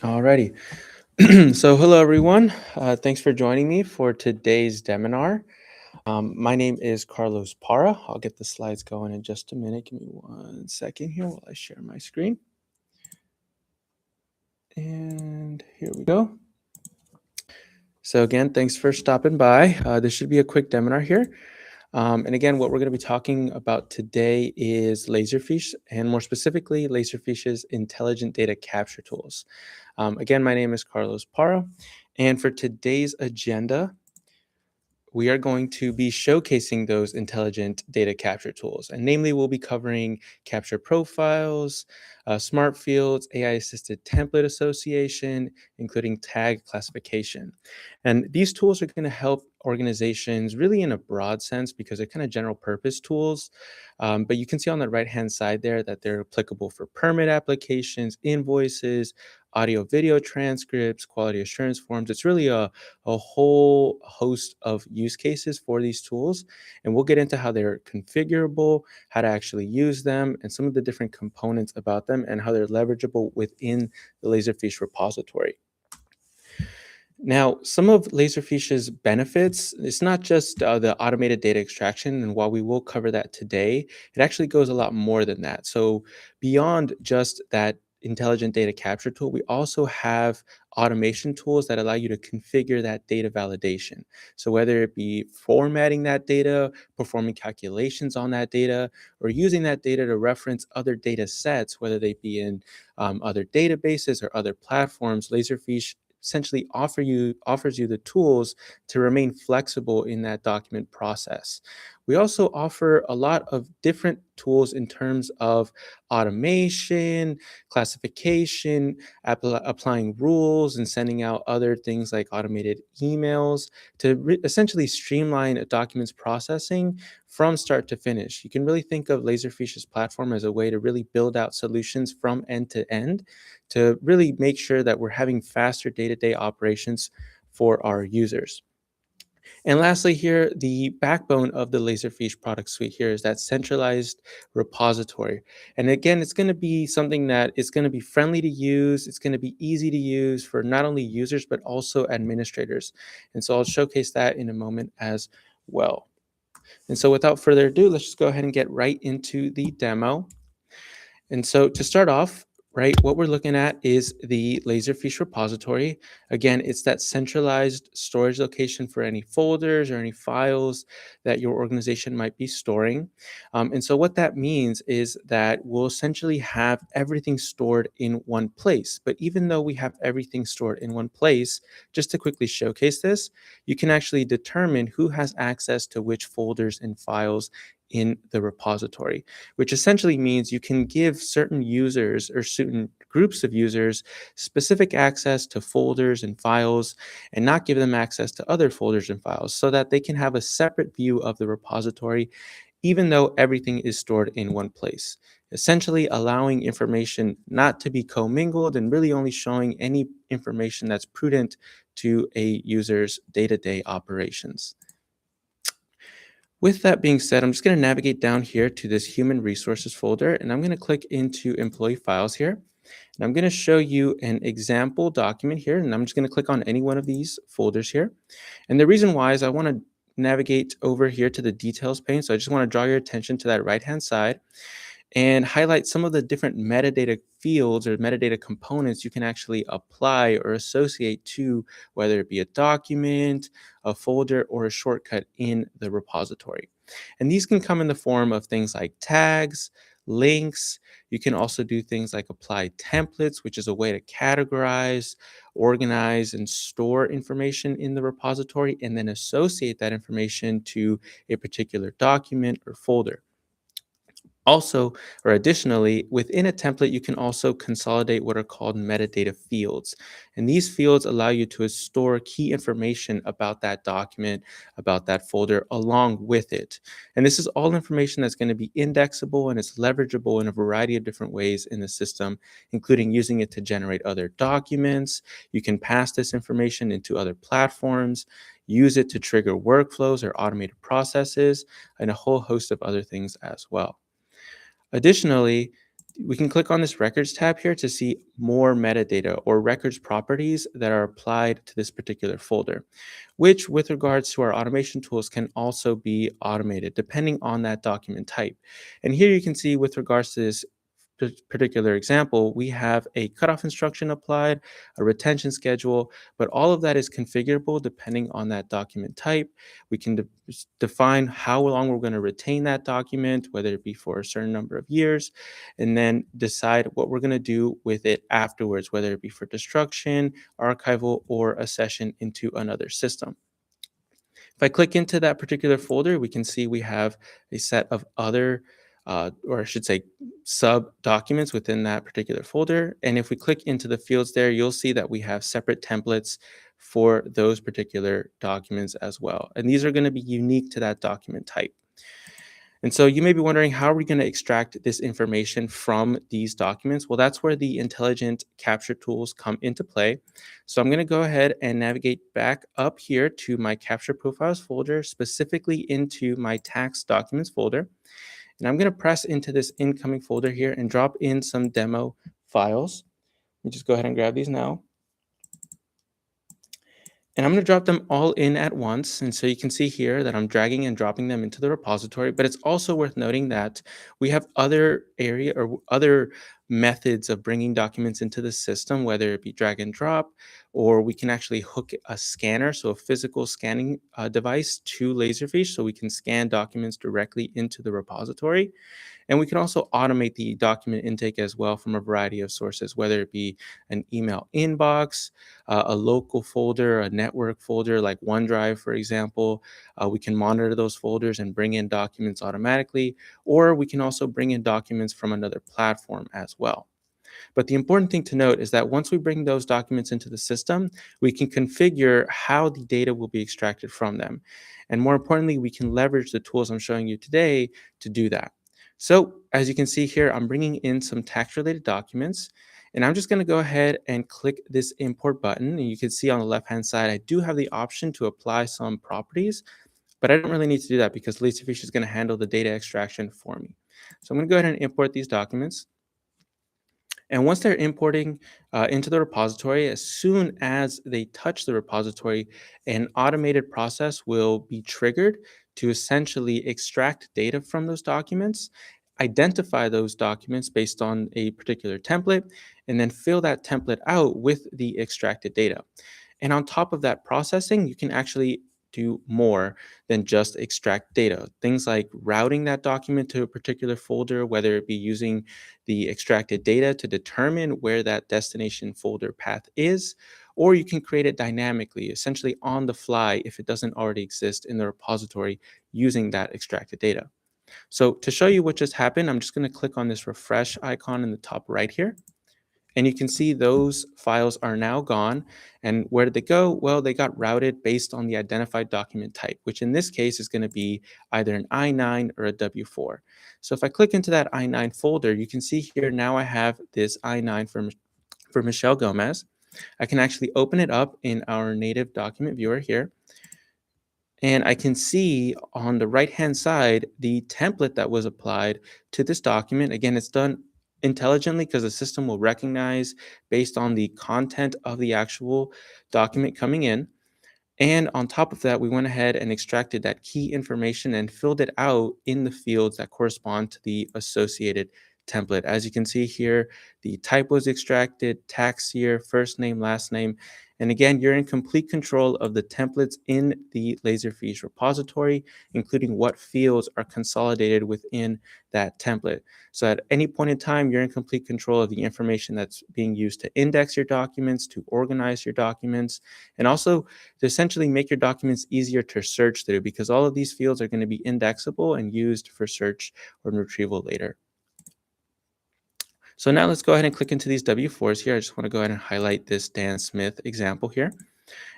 Alrighty. So, hello everyone. Thanks for joining me for today's webinar. My name is Carlos Parra. I'll get the slides going in just a minute. Give me 1 second here while I share my screen. And here we go. So again, thanks for stopping by. This should be a quick webinar here. And again, what we're going to be talking about today is Laserfiche, and more specifically, Laserfiche's intelligent data capture tools. Again, my name is Carlos Parra, and for today's agenda, we are going to be showcasing those intelligent data capture tools. And namely, we'll be covering capture profiles, smart fields, AI-assisted template association, including tag classification. And these tools are going to help organizations really in a broad sense because they're kind of general purpose tools. But you can see on the right-hand side there that they're applicable for permit applications, invoices, audio video transcripts, quality assurance forms. It's really a whole host of use cases for these tools. And we'll get into how they're configurable, how to actually use them, and some of the different components about them and how they're leverageable within the Laserfiche repository. Now, some of Laserfiche's benefits, it's not just the automated data extraction, and while we will cover that today, it actually goes a lot more than that. So beyond just that intelligent data capture tool, we also have automation tools that allow you to configure that data validation. So whether it be formatting that data, performing calculations on that data, or using that data to reference other data sets, whether they be in other databases or other platforms, Laserfiche essentially offers you the tools to remain flexible in that document process. We also offer a lot of different tools in terms of automation, classification, applying rules, and sending out other things like automated emails to essentially streamline a document's processing from start to finish. You can really think of Laserfiche's platform as a way to really build out solutions from end to really make sure that we're having faster day-to-day operations for our users. And lastly here, the backbone of the Laserfiche product suite here is that centralized repository. And again, it's going to be something that is going to be friendly to use. It's going to be easy to use for not only users, but also administrators. And so I'll showcase that in a moment as well. And so without further ado, let's just go ahead and get right into the demo. And so to start off, right, what we're looking at is the Laserfiche repository. Again, it's that centralized storage location for any folders or any files that your organization might be storing. And so what that means is that we'll essentially have everything stored in one place. But even though we have everything stored in one place, just to quickly showcase this, you can actually determine who has access to which folders and files in the repository, which essentially means you can give certain users or certain groups of users specific access to folders and files and not give them access to other folders and files so that they can have a separate view of the repository, even though everything is stored in one place. Essentially allowing information not to be commingled and really only showing any information that's prudent to a user's day-to-day operations. With that being said, I'm just going to navigate down here to this human resources folder, and I'm going to click into employee files here. And I'm going to show you an example document here, and I'm just going to click on any one of these folders here. And the reason why is I want to navigate over here to the details pane. So I just want to draw your attention to that right-hand side and highlight some of the different metadata fields or metadata components you can actually apply or associate to whether it be a document, a folder, or a shortcut in the repository. And these can come in the form of things like tags, links. You can also do things like apply templates, which is a way to categorize, organize, and store information in the repository, and then associate that information to a particular document or folder. Also, or additionally, within a template, you can also consolidate what are called metadata fields. And these fields allow you to store key information about that document, about that folder, along with it. And this is all information that's going to be indexable and it's leverageable in a variety of different ways in the system, including using it to generate other documents. You can pass this information into other platforms, use it to trigger workflows or automated processes, and a whole host of other things as well. Additionally, we can click on this records tab here to see more metadata or records properties that are applied to this particular folder, which with regards to our automation tools can also be automated depending on that document type. And here you can see with regards to this particular example, we have a cutoff instruction applied, a retention schedule, but all of that is configurable depending on that document type. We can define how long we're going to retain that document, whether it be for a certain number of years, and then decide what we're going to do with it afterwards, whether it be for destruction, archival, or a session into another system. If I click into that particular folder, we can see we have a set of other, or I should say, sub documents within that particular folder. And if we click into the fields there, you'll see that we have separate templates for those particular documents as well. And these are going to be unique to that document type. And so you may be wondering, how are we going to extract this information from these documents? Well, that's where the intelligent capture tools come into play. So I'm going to go ahead and navigate back up here to my capture profiles folder, specifically into my tax documents folder. And I'm going to press into this incoming folder here and drop in some demo files. Let me just go ahead and grab these now. And I'm going to drop them all in at once. And so you can see here that I'm dragging and dropping them into the repository. But it's also worth noting that we have other area or other methods of bringing documents into the system, whether it be drag and drop, or we can actually hook a scanner, so a physical scanning device to Laserfiche, so we can scan documents directly into the repository. And we can also automate the document intake as well from a variety of sources, whether it be an email inbox, a local folder, a network folder like OneDrive, for example. We can monitor those folders and bring in documents automatically, or we can also bring in documents from another platform as well. But the important thing to note is that once we bring those documents into the system, we can configure how the data will be extracted from them. And more importantly, we can leverage the tools I'm showing you today to do that. So as you can see here, I'm bringing in some tax-related documents, and I'm just going to go ahead and click this import button. And you can see on the left-hand side, I do have the option to apply some properties, but I don't really need to do that because Laserfiche is going to handle the data extraction for me. So I'm going to go ahead and import these documents. And once they're importing into the repository, as soon as they touch the repository, an automated process will be triggered to essentially extract data from those documents, identify those documents based on a particular template, and then fill that template out with the extracted data. And on top of that processing, you can actually do more than just extract data. Things like routing that document to a particular folder, whether it be using the extracted data to determine where that destination folder path is, or you can create it dynamically, essentially on the fly if it doesn't already exist in the repository using that extracted data. So to show you what just happened, I'm just going to click on this refresh icon in the top right here. And you can see those files are now gone. And where did they go? Well, they got routed based on the identified document type, which in this case is going to be either an I-9 or a W-4. So if I click into that I-9 folder, you can see here now I have this I-9 for Michelle Gomez. I can actually open it up in our native document viewer here. And I can see on the right-hand side the template that was applied to this document. Again, it's done intelligently because the system will recognize based on the content of the actual document coming in. And on top of that, we went ahead and extracted that key information and filled it out in the fields that correspond to the associated template. As you can see here, the type was extracted, tax year, first name, last name. And again, you're in complete control of the templates in the Laserfiche repository, including what fields are consolidated within that template. So at any point in time, you're in complete control of the information that's being used to index your documents, to organize your documents, and also to essentially make your documents easier to search through, because all of these fields are going to be indexable and used for search or retrieval later. So now let's go ahead and click into these W4s here. I just want to go ahead and highlight this Dan Smith example here.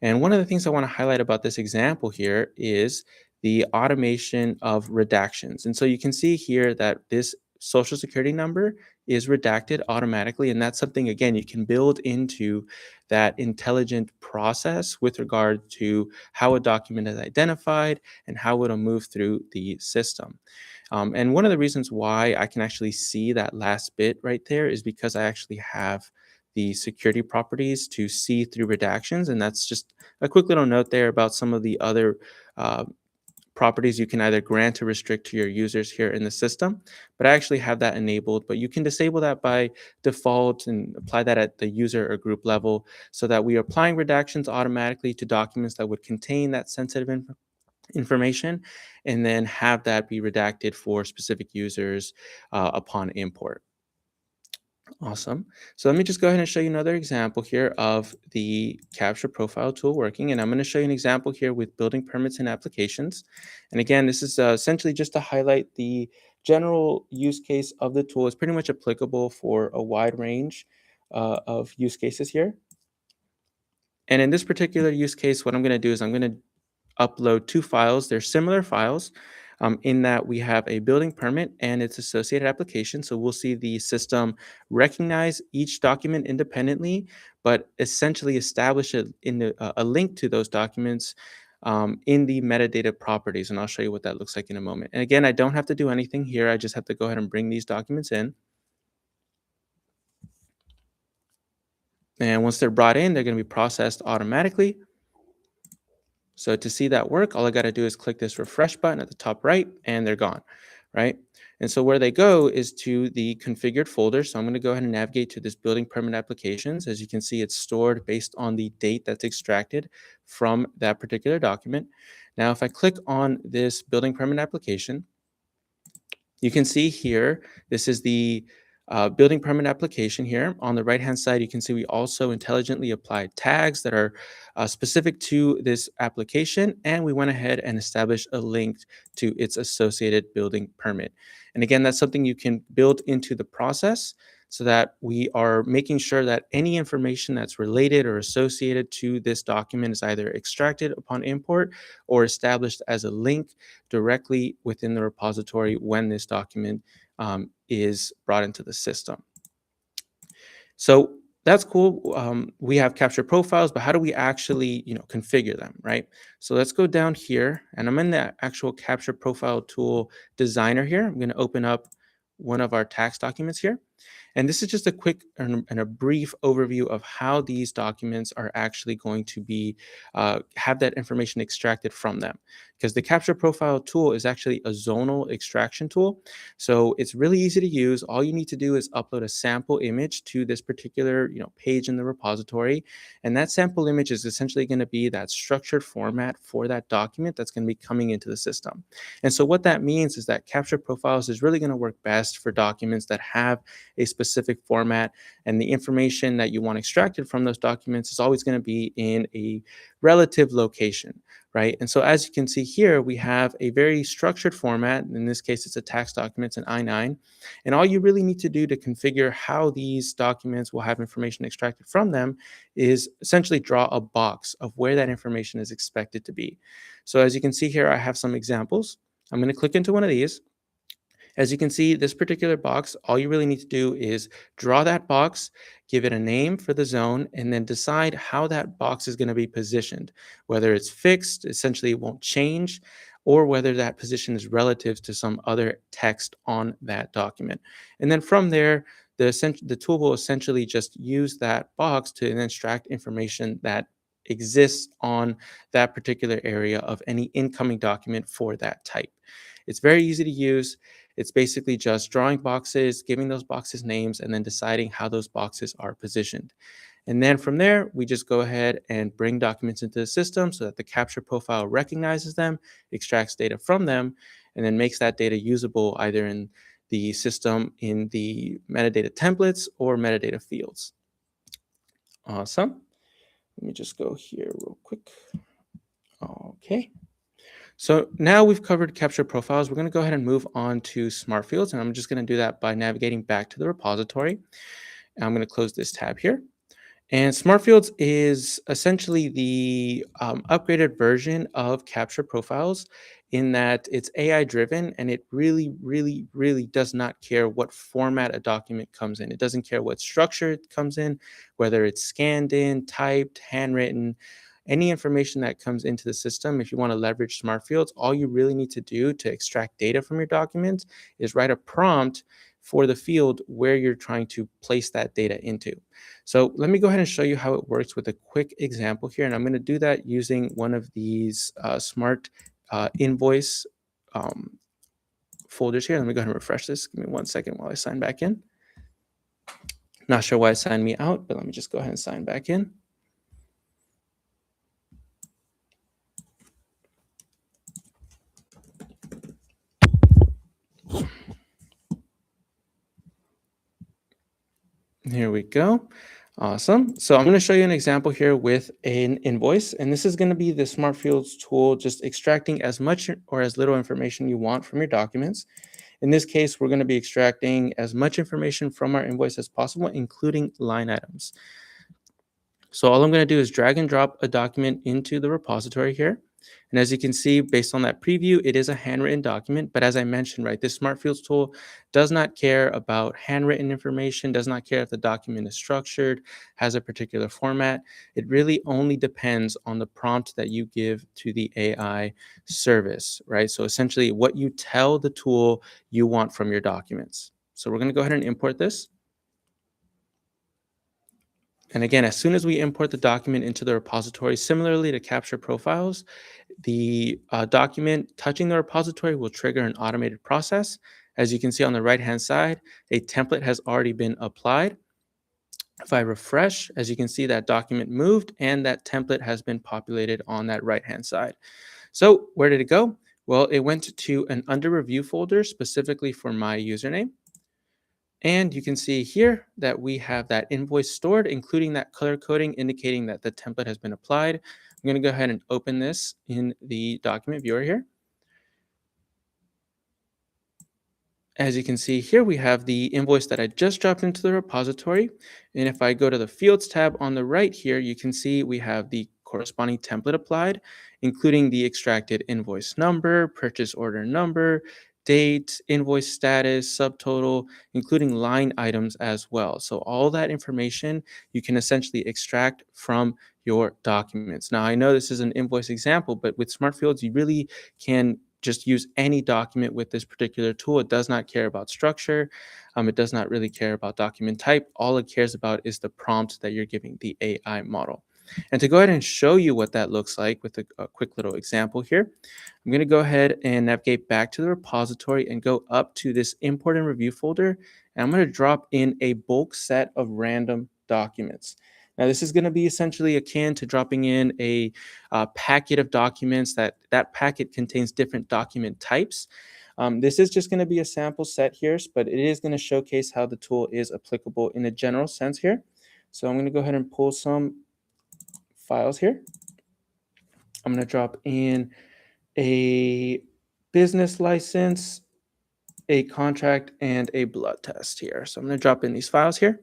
And one of the things I want to highlight about this example here is the automation of redactions. And so you can see here that this social security number is redacted automatically. And that's something, again, you can build into that intelligent process with regard to how a document is identified and how it'll move through the system. And one of the reasons why I can actually see that last bit right there is because I actually have the security properties to see through redactions. And that's just a quick little note there about some of the other uh, properties you can either grant or restrict to your users here in the system. But I actually have that enabled, but you can disable that by default and apply that at the user or group level so that we are applying redactions automatically to documents that would contain that sensitive information, and then have that be redacted for specific users upon import. Awesome. So let me just go ahead and show you another example here of the capture profile tool working. And I'm going to show you an example here with building permits and applications. And again, this is essentially just to highlight the general use case of the tool. It's pretty much applicable for a wide range of use cases here. And in this particular use case, what I'm going to do is I'm going to upload two files. They're similar files in that we have a building permit and its associated application. So we'll see the system recognize each document independently, but essentially establish a link to those documents in the metadata properties. And I'll show you what that looks like in a moment. And again, I don't have to do anything here. I just have to go ahead and bring these documents in. And once they're brought in, they're going to be processed automatically. So to see that work, all I got to do is click this refresh button at the top right, and they're gone, right? And so where they go is to the configured folder. So I'm going to go ahead and navigate to this building permit applications. As you can see, it's stored based on the date that's extracted from that particular document. Now, if I click on this building permit application, you can see here, this is the building permit application here. On the right-hand side, you can see we also intelligently applied tags that are specific to this application, and we went ahead and established a link to its associated building permit. And again, that's something you can build into the process so that we are making sure that any information that's related or associated to this document is either extracted upon import or established as a link directly within the repository when this document is brought into the system. So that's cool. We have capture profiles, but how do we actually, configure them, right? So let's go down here, and I'm in the actual capture profile tool designer here. I'm going to open up one of our tax documents here. And this is just a quick and a brief overview of how these documents are actually going to be have that information extracted from them. Because the capture profile tool is actually a zonal extraction tool. So it's really easy to use. All you need to do is upload a sample image to this particular page in the repository. And that sample image is essentially going to be that structured format for that document that's going to be coming into the system. And so what that means is that capture profiles is really going to work best for documents that have a specific format, and the information that you want extracted from those documents is always going to be in a relative location, right? And so as you can see here, we have a very structured format. In this case, it's a tax document, it's an I-9. And all you really need to do to configure how these documents will have information extracted from them is essentially draw a box of where that information is expected to be. So as you can see here, I have some examples. I'm going to click into one of these. As you can see, this particular box, all you really need to do is draw that box, give it a name for the zone, and then decide how that box is going to be positioned, whether it's fixed, essentially it won't change, or whether that position is relative to some other text on that document. And then from there, the tool will essentially just use that box to then extract information that exists on that particular area of any incoming document for that type. It's very easy to use. It's basically just drawing boxes, giving those boxes names, and then deciding how those boxes are positioned. And then from there, we just go ahead and bring documents into the system so that the capture profile recognizes them, extracts data from them, and then makes that data usable either in the system in the metadata templates or metadata fields. Awesome. Let me just go here real quick. Okay. So now we've covered capture profiles. We're going to go ahead and move on to smart fields. And I'm just going to do that by navigating back to the repository. And I'm going to close this tab here. And smart fields is essentially the upgraded version of capture profiles in that it's AI driven and it really, really, really does not care what format a document comes in. It doesn't care what structure it comes in, whether it's scanned in, typed, handwritten, any information that comes into the system. If you want to leverage smart fields, all you really need to do to extract data from your documents is write a prompt for the field where you're trying to place that data into. So let me go ahead and show you how it works with a quick example here. And I'm going to do that using one of these smart invoice um, folders here. Let me go ahead and refresh this. Give me 1 second while I sign back in. Not sure why it signed me out, but let me just go ahead and sign back in. Here we go. Awesome. So I'm going to show you an example here with an invoice, and this is going to be the Smart Fields tool, just extracting as much or as little information you want from your documents. In this case, we're going to be extracting as much information from our invoice as possible, including line items. So all I'm going to do is drag and drop a document into the repository here. And as you can see, based on that preview, it is a handwritten document. But as I mentioned, right, this Smart Fields tool does not care about handwritten information, does not care if the document is structured, has a particular format. It really only depends on the prompt that you give to the AI service, right? So essentially what you tell the tool you want from your documents. So we're going to go ahead and import this. And again, as soon as we import the document into the repository, similarly to capture profiles, the document touching the repository will trigger an automated process. As you can see on the right-hand side, a template has already been applied. If I refresh, as you can see, that document moved and that template has been populated on that right-hand side. So where did it go? Well, it went to an under review folder specifically for my username. And you can see here that we have that invoice stored, including that color coding indicating that the template has been applied. I'm going to go ahead and open this in the document viewer here. As you can see here, we have the invoice that I just dropped into the repository. And if I go to the Fields tab on the right here, you can see we have the corresponding template applied, including the extracted invoice number, purchase order number, date, invoice status, subtotal, including line items as well. So all that information you can essentially extract from your documents. Now, I know this is an invoice example, but with Smart Fields, you really can just use any document with this particular tool. It does not care about structure. It does not really care about document type. All it cares about is the prompt that you're giving the AI model. And to go ahead and show you what that looks like with a quick little example here, I'm going to go ahead and navigate back to the repository and go up to this import and review folder. And I'm going to drop in a bulk set of random documents. Now, this is going to be essentially akin to dropping in a packet of documents that packet contains different document types. This is just going to be a sample set here, but it is going to showcase how the tool is applicable in a general sense here. So I'm going to go ahead and pull some files here. I'm going to drop in a business license, a contract, and a blood test here. So I'm going to drop in these files here.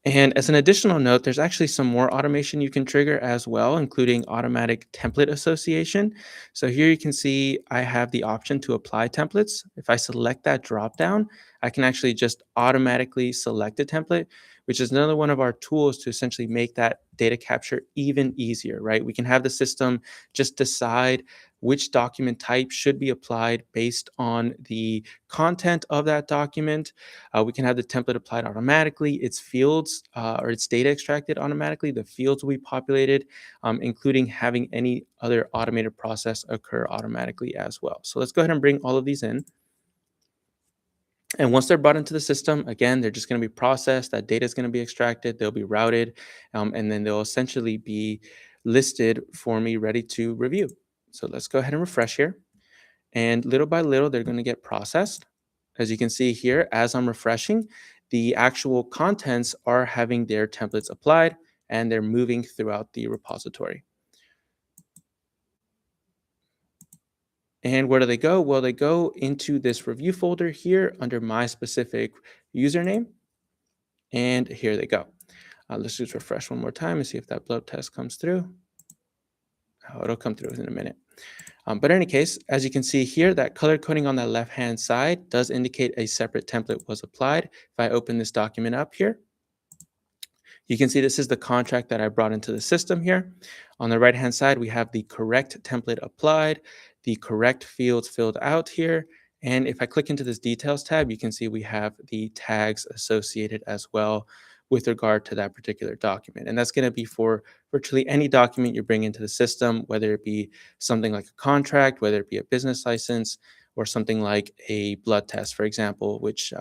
And as an additional note, there's actually some more automation you can trigger as well, including automatic template association. So here you can see I have the option to apply templates. If I select that dropdown, I can actually just automatically select a template, which is another one of our tools to essentially make that data capture even easier, right? We can have the system just decide which document type should be applied based on the content of that document. We can have the template applied automatically, its fields or its data extracted automatically. The fields will be populated, including having any other automated process occur automatically as well. So let's go ahead and bring all of these in. And once they're brought into the system, again, they're just going to be processed. That data is going to be extracted. They'll be routed, and then they'll essentially be listed for me, ready to review. So let's go ahead and refresh here. And little by little, they're going to get processed. As you can see here, as I'm refreshing, the actual contents are having their templates applied and they're moving throughout the repository. And where do they go? Well, they go into this review folder here under my specific username. And here they go. Let's just refresh one more time and see if that blood test comes through. Oh, it'll come through in a minute. But in any case, as you can see here, that color coding on that left-hand side does indicate a separate template was applied. If I open this document up here, you can see this is the contract that I brought into the system here. On the right-hand side, we have the correct template applied, the correct fields filled out here. And if I click into this details tab, you can see we have the tags associated as well with regard to that particular document. And that's going to be for virtually any document you bring into the system, whether it be something like a contract, whether it be a business license, or something like a blood test, for example, which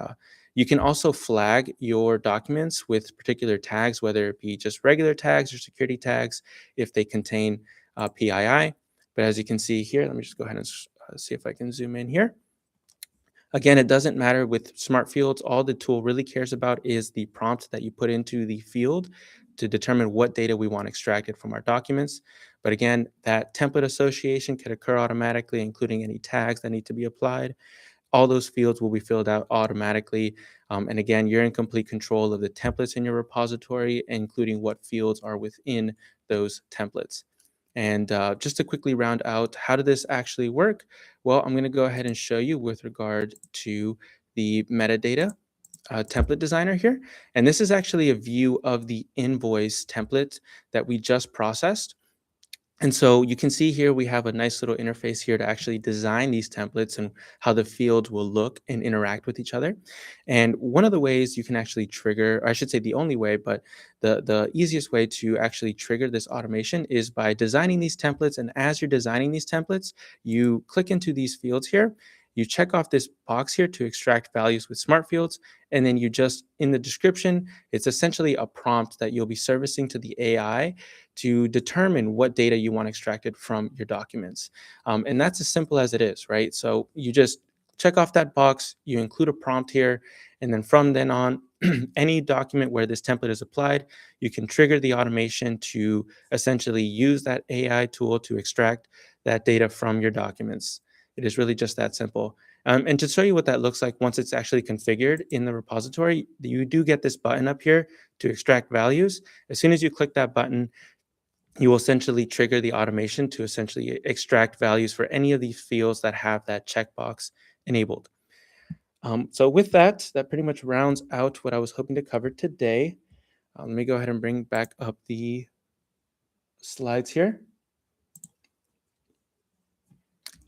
you can also flag your documents with particular tags, whether it be just regular tags or security tags, if they contain PII. But as you can see here, let me just go ahead and see if I can zoom in here. Again, it doesn't matter with smart fields. All the tool really cares about is the prompt that you put into the field to determine what data we want extracted from our documents. But again, that template association can occur automatically, including any tags that need to be applied. All those fields will be filled out automatically. And again, you're in complete control of the templates in your repository, including what fields are within those templates. And just to quickly round out, how did this actually work? Well, I'm going to go ahead and show you with regard to the metadata template designer here. And this is actually a view of the invoice template that we just processed. And so you can see here we have a nice little interface here to actually design these templates and how the fields will look and interact with each other. And one of the ways you can actually trigger, or I should say the only way, but the easiest way to actually trigger this automation is by designing these templates. And as you're designing these templates, you click into these fields here. You check off this box here to extract values with smart fields. And then you just, in the description, it's essentially a prompt that you'll be servicing to the AI to determine what data you want extracted from your documents. And that's as simple as it is, right? So you just check off that box, you include a prompt here, and then from then on, any document where this template is applied, you can trigger the automation to essentially use that AI tool to extract that data from your documents. It is really just that simple. And to show you what that looks like once it's actually configured in the repository, you do get this button up here to extract values. As soon as you click that button, you will essentially trigger the automation to essentially extract values for any of these fields that have that checkbox enabled. So with that, that pretty much rounds out what I was hoping to cover today. Let me go ahead and bring back up the slides here.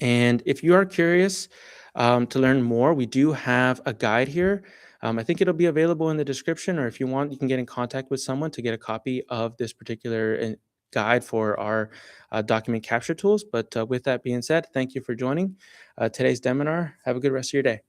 And if you are curious to learn more, we do have a guide here. I think it'll be available in the description, or if you want, you can get in contact with someone to get a copy of this particular guide for our document capture tools. But with that being said, thank you for joining today's webinar. Have a good rest of your day.